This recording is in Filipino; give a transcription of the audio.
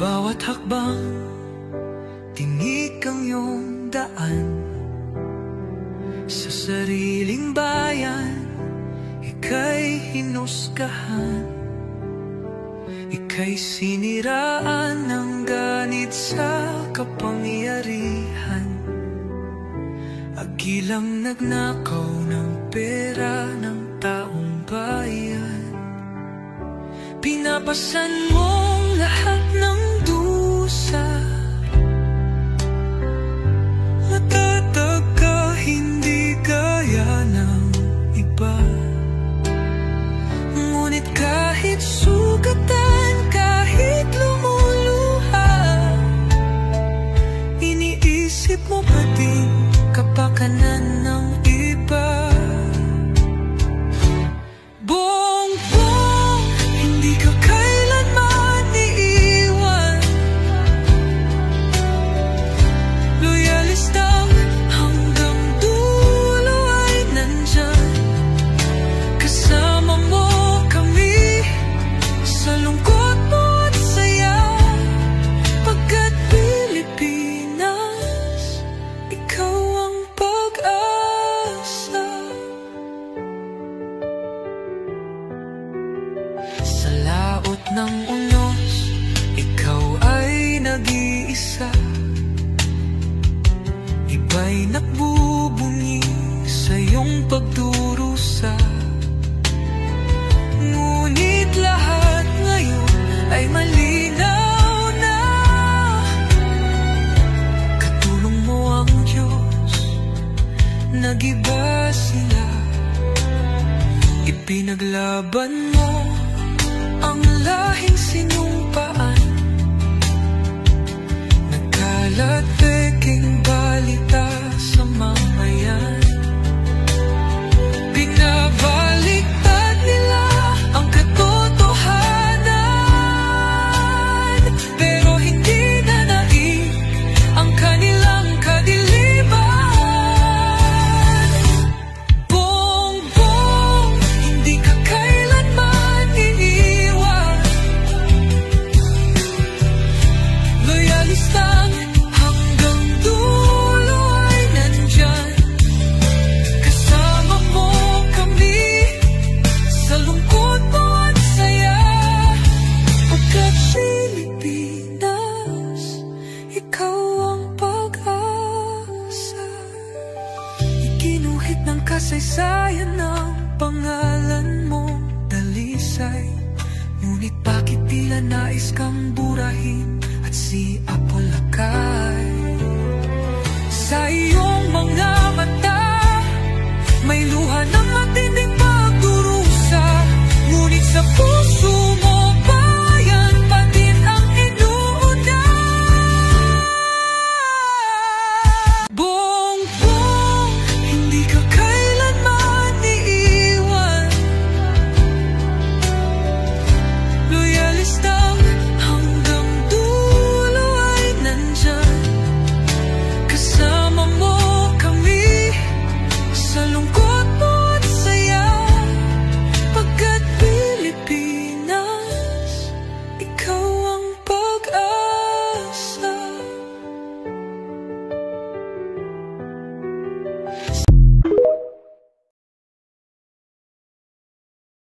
bawat hakbang, tinik ang iyong daan. Sa sariling bayan, ika'y hinusgahan. Ika'y siniraan ng ganit sa kapangyarihan. Agilang nagnakaw ng pera ng taong bayan. Pinapasan mong lahat ng dusa. Matatag ka, hindi gaya ng iba. Ngunit kahit sugatan, kahit lumuluha, iniisip mo pa din kapakanan ng iba. Bongbong, hindi ka kailanman iiwan. Loyalistang hanggang dulo ay nandyan. Kasama mo kami sa lungkot mo at saya. Pagkat Pilipinas, ikaw ang pag-asa. Sa laot ng unos, ikaw ay nag-iisa. Iba'y nagbubunyi sa iyong pagdurusa. Ngunit lahat ngayon ay malinaw na. Katulong mo ang Diyos, nag-iba sila. Ipinaglaban mo ang lahing sinumpaan. Nagkalat peking balita sa mamayan. Binabaliktad nila ang katotohanan, pero hindi na naig ang kanilang kadiliman. Bongbong, hindi ka kailanman iiwan. Loyalistang hanggang dulo ay nandyan. Kasama mo kami sa lungkot mo at saya. Pagkat Pilipinas, ikaw ang pag-asa. Ikinuhit ng kasaysayan ng pangalan mo, dalisay. Ngunit bakit tila nais kang burahin at siapolakay? Sa iyong mga mata, may luha ng matinding pagdurusa. Ngunit sa puso